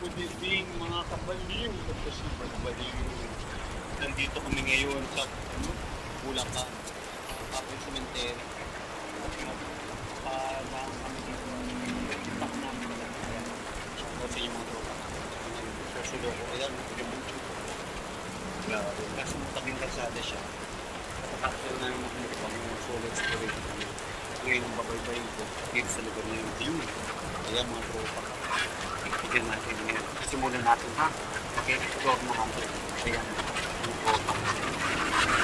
good evening mga kabaliw. Kasi kabaliw. Nandito kami ngayon sa Bulacan. Kapag cemetery. Lang kami dito. Itak namin na lang. Kasi yung mga tropa namin. Susulo ko. Ayan, yung bunso ko. Kasi mutabing kalsada siya. Kapag namin makikita yung solid story. Ngayon ang babay-bay ko. Dito sa lugar na yun. Ayan mga tropa. Tignan natin ngayon. Simulan natin ha. Okay, explore mo natin. Ayan.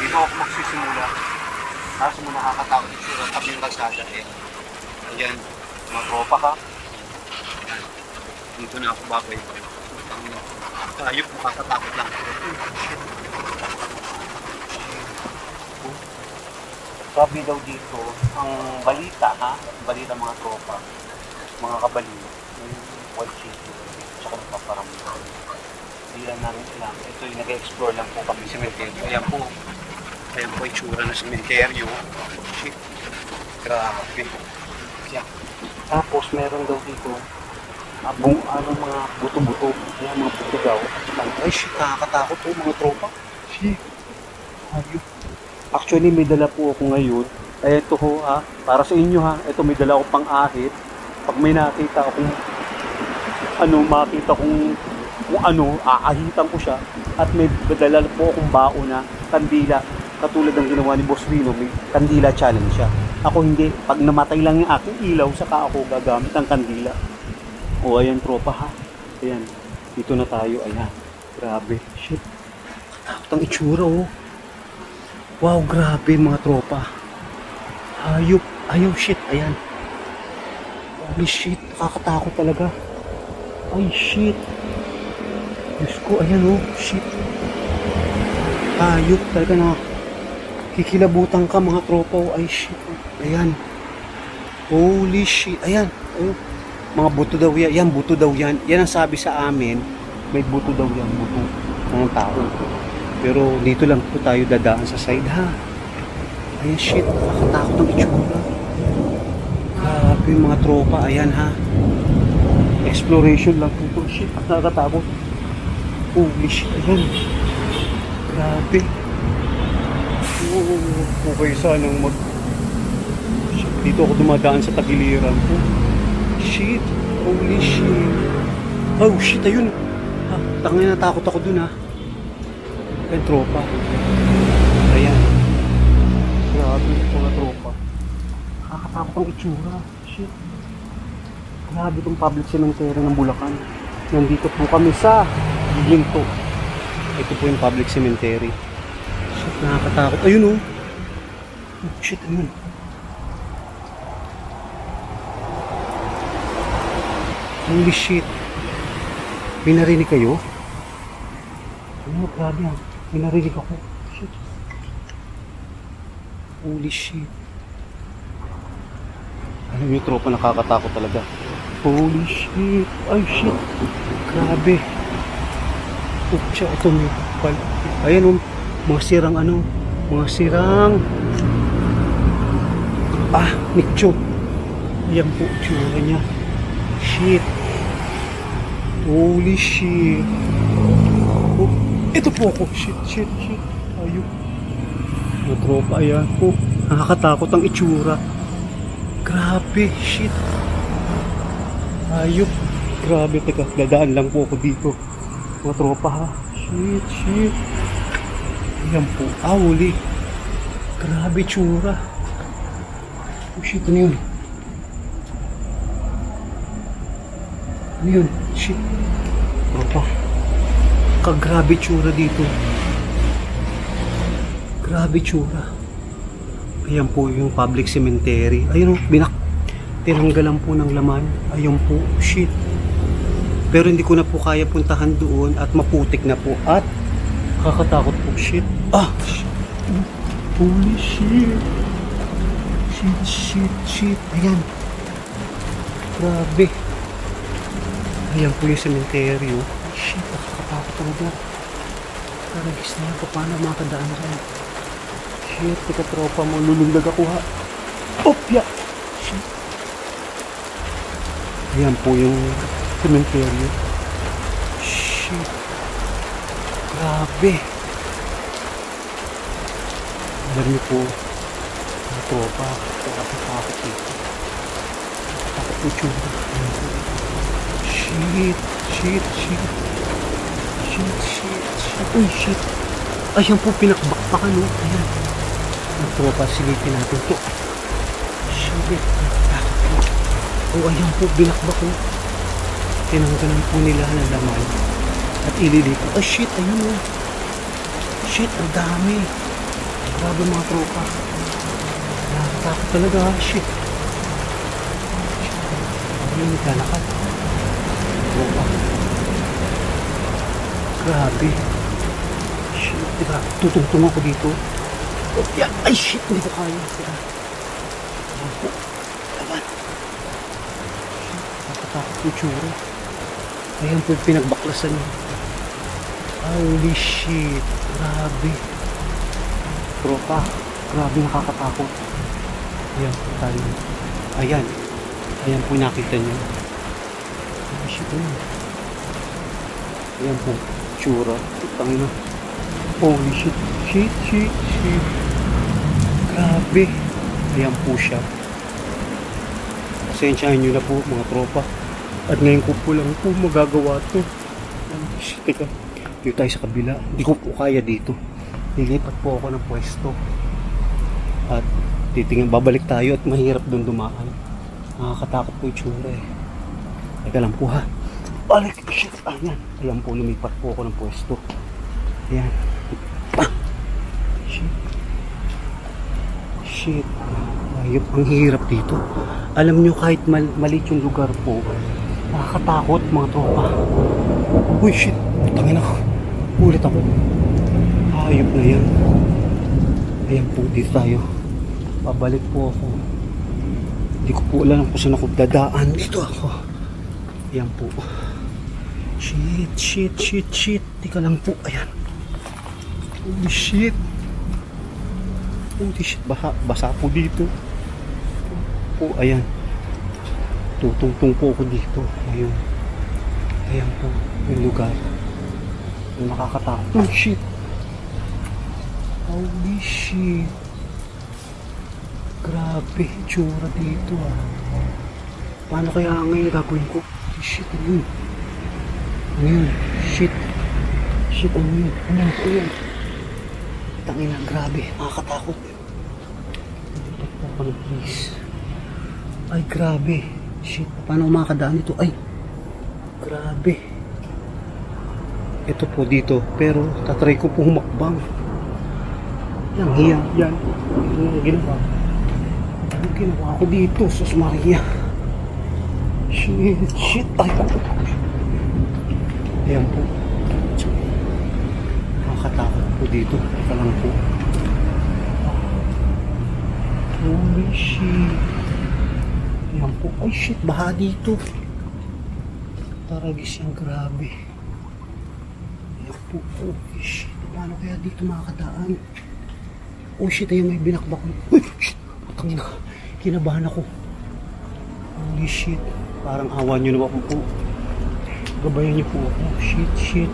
Dito ako magsisimula. Kaso mo nakakatakot yung tabi yung kalsada. Ayan. Mga tropa ha. Ayan. Dito na ako babay-bay. Ayok, makakatakot lang. Sabi daw dito, ang balita ha. Balita mga tropa. Mga kabaliw. Wild city. Tsaka nagpaparamdam. Hindi lang namin alam. Ito yung nag-explore lang po kami sa cemetery. Ayan po. Ayan po itsura ng cemetery. Shit. Grabe. Kaya. Tapos meron daw dito mga buto-buto. Ayan mga buto daw. Ay shit. Nakakatakot po mga tropa. Shit. Ayun. Actually may dala po ako ngayon. Ito ho ha. Para sa inyo ha. Ito may dala ako pang ahit. Pag may nakita akong makita kong aahitan ko siya at may badala po akong bao na kandila katulad ng ginawa ni Boss Rino, may kandila challenge siya. Ako hindi, pag namatay lang yung aking ilaw saka ako gagamit ng kandila. O ayan tropa ha, ayan, dito na tayo, ayan, grabe, shit, katakot ang itsura oh. Wow, grabe mga tropa, hayop, ayaw shit, ayan. Holy shit, nakakatakot talaga. Ay, shit. Diyos ko, ayan oh, shit. Ayok talaga na. Kikilabutan ka mga tropa oh. Ay, shit. Ayan. Holy shit. Ayan. Ayun. Mga buto daw yan. Yan, buto daw yan. Yan ang sabi sa amin. May buto daw yan. Buto ng tao. Pero dito lang po tayo dadaan sa side ha. Ayan, shit. Nakakatakot ang itsura. Grabe mga tropa, ayan ha. Exploration lang po. Shit, nakakatakot. Holy shit, ayan. Grabe. Okay, sanang shit, dito ako dumadaan sa tagiliran po. Shit, holy shit. Oh shit, ayun. Tangin, natakot ako dun ha. Ayan, tropa. Ayan. Grabe, mga tropa. Nakakatakot ang itsura. Shit. Grabe itong public cemetery ng Bulacan. Nandito po kami sa Ginto. Ito po yung public cemetery. Shit, nakakatakot. Ayun oh. Oh shit, ayun. Holy shit. May narinig kayo? Ano, grabe ah. May narinig ako. Shit. Holy shit. Alam niyo tropa, nakakatakot talaga. Holy shit. Ay shit. Grabe. Upcha, ito may ayan o, mga sirang mga sirang nicho. Ayan po, tsura niya. Shit. Holy shit. Oh, ito po ako. Shit. Ayun. Mga tropa, ayan po. Nakakatakot ang itsura. Grabe, shit. Ayop. Grabe, teka, dadaan lang po ako dito. Mga tropa ha. Shit. Ayan po. Huli. Grabe, tsura. Oh shit, ano yun? Ano yun? Shit. Tropa. Kagrabe tsura dito. Grabe tsura. Ayan po yung public cemetery. Ayun o, tinanggalan po ng laman. Ayun po, shit. Pero hindi ko na po kaya puntahan doon at maputik na po. At kakatakot po, shit. Shit. Holy shit. Shit. Ayan. Grabe. Ayan po yung cemetery oh. Shit, nakakatakot talaga. Karagis na yan, paano makadaan dyan? Shit, tika tropa mo, lulundag ako ha. Opya! Shit. Ayan po yung cemetery. shit. Grabe. Alam niyo po, mga tropa, nakapagpapakot dito. Nakapagpapakot po tsura. Shit. Shit. Uy, shit. Ayan po, pinakbakbakan, no? Ayan. Mga tropa, silipin natin to. Shit. Oh, ayan po, binakbak, no? Tinanggalan po nila ng laman. At ililipo. Oh, shit, ayun, no? Shit, ang dami. Grabe mga tropa. Nakakatakot talaga. Shit. Ayun, naglalakad. Tropa. Grabe. Shit, diba? Tutungtong ako dito. Oh, yan. Ay, shit. Hindi ko kaya. Diba? Ayan po. Laban. Shit. Nakakatakot po tsura. Ayan po pinagbaklasan niya. Holy shit. Grabe. Tropa. Grabe nakakatakot. Ayan po tayo. Ayan. Ayan po nakita niyo. Holy shit. Ayan po. Tsura. Tangina. Holy shit. Shit. Grabe. Ayan po siya. Pasensyahan nyo na po mga tropa. At ngayon ko po lang po magagawa to. Shit. Teka. Dito tayo sa kabila. Hindi ko po kaya dito. Lilipat po ako ng pwesto. At babalik tayo at mahirap doon dumaan. Nakakatakot po yung tsura eh. Teka lang po ha. Balik! Shit! Ayan. Ayan po, lumipat po ako ng pwesto. Ayan. Shit. Ayop, ang hirap dito. Alam nyo kahit maliit yung lugar po, nakakatakot mga tropa. Uy shit! Tangin ako. Ulit ako. Ayop na yan. Ayan po, dito tayo. Pabalik po ako. Hindi ko po alam kung saan ako dadaan. Dito ako. Ayan po. Shit. Tika lang po. Ayan. Holy shit. Basa po dito. Po, ayan. Tutungtong po ako dito. Ayun. Ayan po. Yung lugar. Yung nakakatakot. Oh shit. Holy shit. Grabe. Tsura dito ah. Paano kaya ngayon gagawin ko? Shit. Ano yun? Shit. Ano yun? Ano yun? Tangina. Grabe. Nakakatakot. Dito po ako ng please. Ay grabe. Shit. Paano makakadaan dito? Ay. Grabe. Ito po dito. Pero tatry ko po humakbang. Yan. Yan. Yung ginawa. Yung ginawa ko dito. Sus Maria. Shit. Ay. Ayan po. Nakakatakot po dito. Ika lang po. Holy shit. Ayan po. Ay shit. Baha dito. Taragis yan. Grabe. Ayan po. Oh shit. Paano kaya dito makakadaan? Oh shit. Ayan may binakbak. Uy shit. Patangin na. Kinabahan ako. Holy shit. Parang awa nyo naman po. Gabayan niyo po ako. Shit.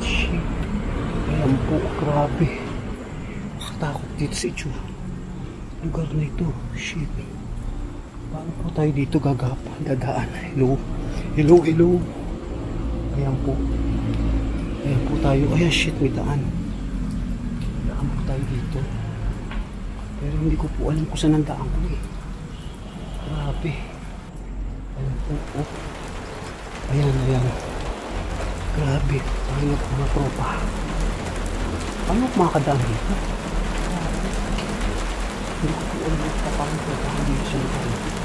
Ayan po. Grabe. Makatakot dito sa itsura. Lugar na ito. Shit. Paano po tayo dito gagapan? Dadaan. Hello. Ayan po. Ayan po tayo. Ayan shit. May daan. Daan po tayo dito. Pero hindi ko po alam kung saan ang daan ko eh. Grabe. Ayan po. Oh. Ayan. Grabe. Ayun ako mga tropa. Paano ako makakadaan dito? Hindi ko po alam kung paano ko daan dito sa lugar dito.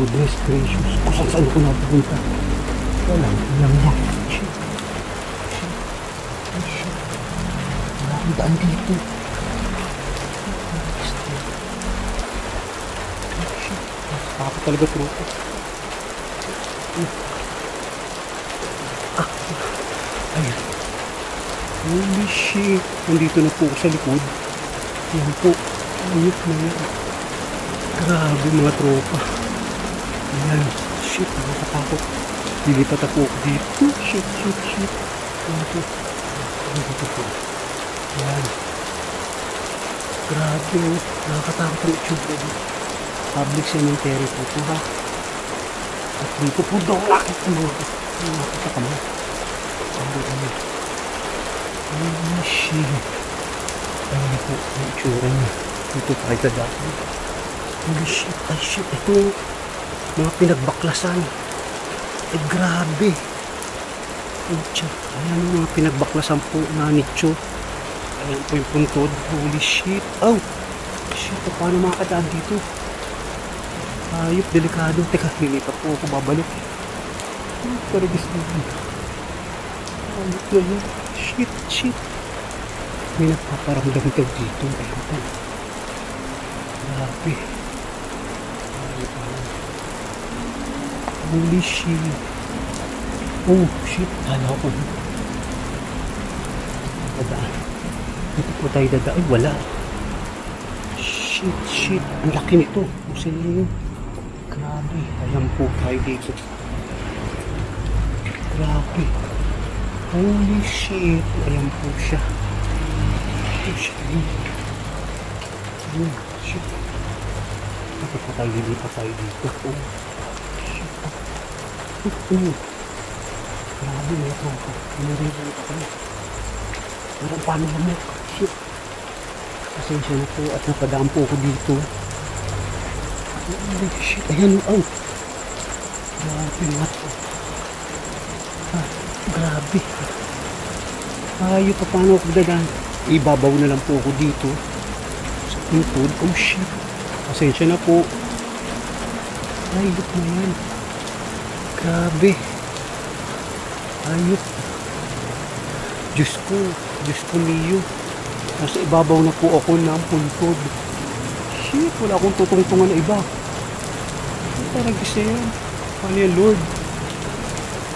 Goodness gracious. Kung saan ako napupunta. Wala lang. Shit. Wala akong daan dito. Shit. Nakakapit talaga tropa. Ayan. Holy shit. Nandito na po ako sa likod. Ayan po. Ayok na yan. Grabe mga tropa. Ayan. Shit. Nakakatakot. Dilipat ako dito. Shit. Ito. Ito po. Yan. Grabe oh. Nakakatakot ang itsura dito. Public cemetery po ito ha. At dito po daw nakita mo. Nakita ka mo. Oh shit. Ano po ang itsura niya. Dito tayo dadaan. Holy shit. Ay shit. Ito mga pinagbaklasan. Ay grabe. Ayan mga pinagbaklasan po na nicho. Ayan po yung puntod. Holy shit. Oh shit. Paano makakadaan dito? Ayop, delikado. Teka, lilipat po ako babalik. Pero gusto naman. Ayop na yan. Shit, shit. May nagpaparamdam daw dito. Ayan po. Grabe. Ayop na yan. Holy shit. Oh shit. Kala ko. Dadaan. Dito po tayo dadaan. Ay, wala. Shit, shit. Ang laki nito. Usin nyo. Grabe. Alam po tayo dito. Grabe. Holy shit. Ayan po siya. Oh shit. Oh shit. Ito po tayo dito. Oh shit. Oh. Grabe na ito. Pinarito ito kami. Parang paano naman. Shit. Pasensya na po at napadaan po ako dito. Holy shit. Ayan. Oh. Grabe nga po. Grabe. Ayun pa paano ako dadaan. Ibabaw na lang po ako dito. Sa puntod. Oh shit. Pasensya na po. Ayun na yan. Grabe. Ayun. Diyos ko. Diyos ko niyo. Nasa ibabaw na po ako ng puntod. Shit. Wala akong tutungtungan na iba. Ano parang kasi yan? Paano yan, Lord?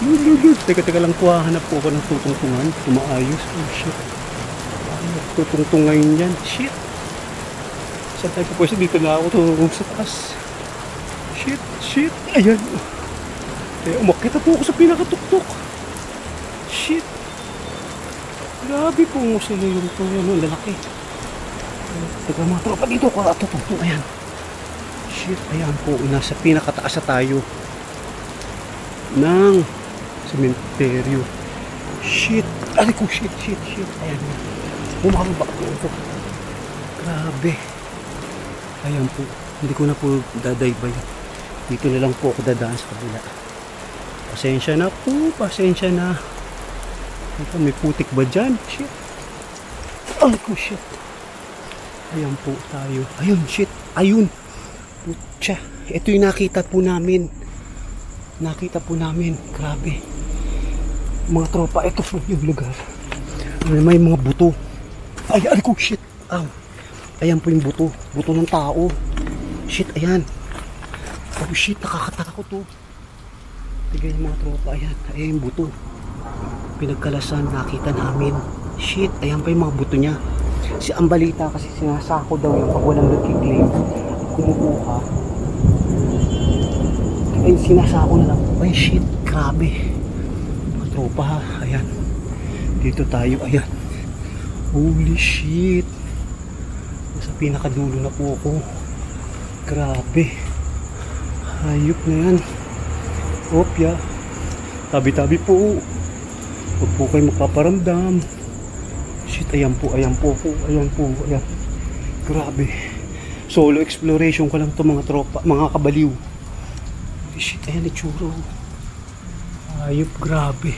Lord. Teka lang po. Hanap po ako ng tutungtungan. Tumaayos. Oh shit. Ano tutungtungan yan? Shit. Saan tayo po pwede? Dito na ako tutungtong sa taas. Shit. Ayan. Kaya umakita po ako sa pinakatuktok. Shit. Grabe po mo sila yung ito. Yan, lalaki. Teka mga tropa dito ko. Tutungtong. Ayan. Shit. Ayan po. Nasa pinakataas na tayo ng sementeryo. Shit. Ay ko. Shit. Ayan. Bumababa ko ito. Grabe. Ayan po. Hindi ko na po dadaybay. Dito na lang po ako dadaan sa kabila. Pasensya na po. Pasensya na. Ito, may putik ba dyan? Shit. Ay ko, shit. Ayan po tayo. Ayun, shit. Ayun. Putya. Ito yung nakita po namin. Grabe. Mga tropa, ito po yung lugar. May mga buto. Ay ko, shit. Ayan po yung buto. Buto ng tao. Shit, ayan. Oh shit, nakakatakot to. Tigay yung mga tropa, ayan. Ayan yung buto. Pinagkalasan, nakita namin. Shit, ayan pa yung mga buto niya. Ang balita kasi sinasako daw yung pag walang nagkiklaim at kumukuha. Ay, sinasako na lang. Ay shit, grabe. Mga tropa ha, ayan. Dito tayo, ayan. Holy shit. Sa pinakadulo na po ako. Grabe. Hayop na yan. Opya. Tabi-tabi po. Huwag po kayo magpaparamdam. Shit, ayan po. Grabe. Solo exploration ko lang to mga tropa, mga kabaliw. Shit, ayan itsura. Hayop, grabe.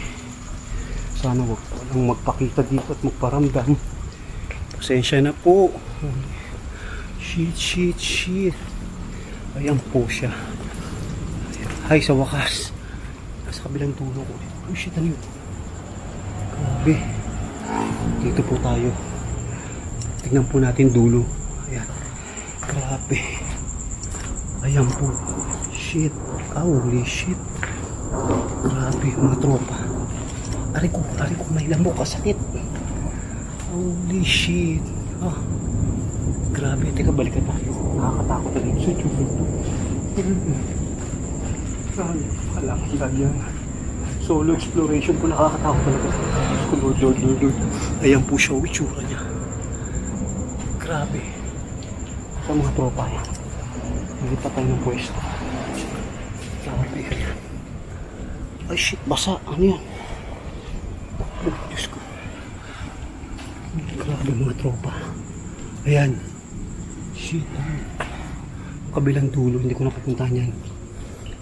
Sana huwag po lang magpakita dito at magparamdam. Pasensya na po. Shit. Ayan po siya. Ay, sa wakas. Nasa kabilang dulo ko. Oh shit, ano yun? Grabe. Dito po tayo. Tignan po natin dulo. Ayan. Grabe. Ayan po. Shit. Holy shit. Grabe, mga tropa. Ari ko, may lamok, kasakit. Holy shit. Grabe, teka, balikan tayo. Nakakatakot na rin sa tubig. Kalaki lang yan. Solo exploration po, nakakatakot talaga. Lord. Ayan po siya, itsura niya. Grabe. Sa mga tropa yan. Hindi pa tayo ng pwesto. Grabe. Ay shit, basa. Ano yan? Oh, Diyos ko. Grabe mga tropa. Ayan. Shit. Kabilang dulo, hindi ko napapuntahan yan.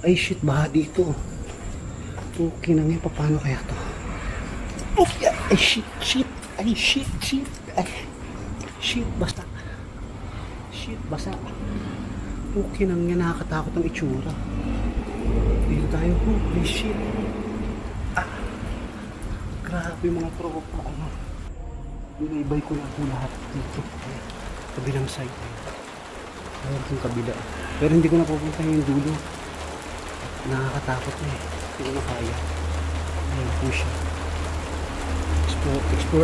Ay shit, baha dito. Okay na ngayon, paano kaya to? Oh, yeah. Ay shit. Ay shit. Ay shit, basta. Shit, basa. Okay na nga, nakakatakot ang itsura. Dito tayo, holy shit. Grabe mga tropa. Binaybay ko na po lahat dito. Kabilang side. Ayun itong kabila. Pero hindi ko napupunta yung dulo. Nakakatakot na eh. Hindi ko na kaya. Ayan po siya.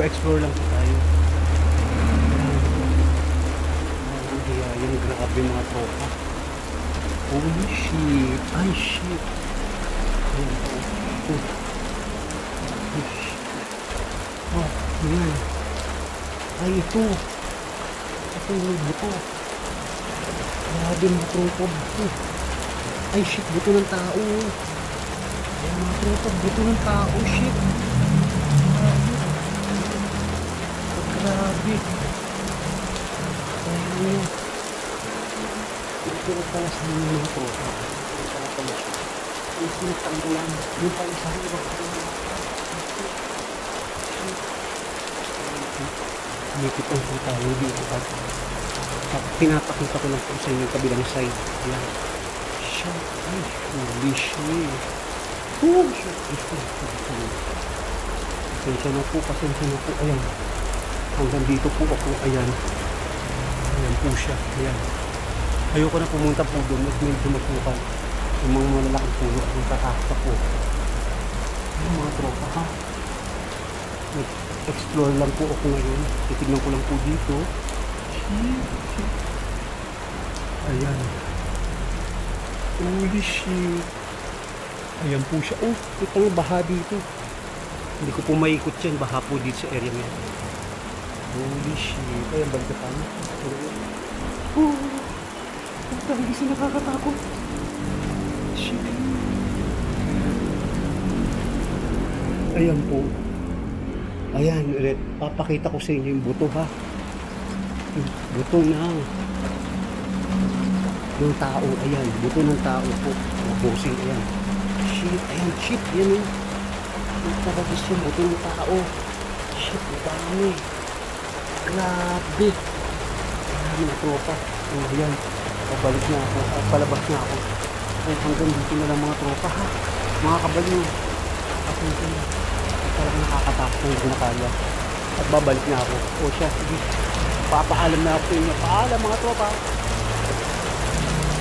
Explore lang po tayo. Yung grabe mga tropa. Holy shit. Ay shit. Ayan po. Ay shit. Oh, ayan. Ay ito. Ito yung buto. Grabe mga tropa. Ay shit, buto ng tao. Ayan mga tropa, buto ng tao. Shit. Grabe. Ayan. Ito na pala sa mga tropa. Ito na pala siya. Ang sinatanggalan. Yung pala sa mga Nikitong po tayo dito at pinapakita ko lang po sa inyo yung kabilang side. Ayan. Siya. Ay, holy shit. Oh, shit. Pasensya na po. Ayan. Hanggang dito po ako. Ayan. Ayan po siya. Ayan. Ayoko na pumunta po doon at medyo matukan. Yung mga malalaking puno at nagkakakta po. Ayan mga tropa ha. Explore lang po ako ngayon. Titignan ko lang po dito. Ayan. Holy shit. Ayan po siya. Oh, ito nga baha dito. Hindi ko po maikot yan. Baha po dito sa area niya. Holy shit. Ayan, balik na tayo. Oh, hindi siya nakakatakot. Shit. Ayan po. Ayan, ulit. Papakita ko sa inyo yung buto ha. Buto ng tao. Ayan, buto ng tao po. Bossing, ayan. Shit, ayan, shit. Yan yun. Nagkakabis yung buto ng tao. Shit, ang dami. Grabe. Grabe na tropa. Ayan, pabalik na ako. Palabas na ako. Ay, hanggang dito na lang mga tropa ha. Mga kabaliw. Ako dito na. Talagang nakakatakot na hindi na kaya. At babalik na ako. O siya, sige. Papaalam na ako sa inyo. Paalam mga tropa.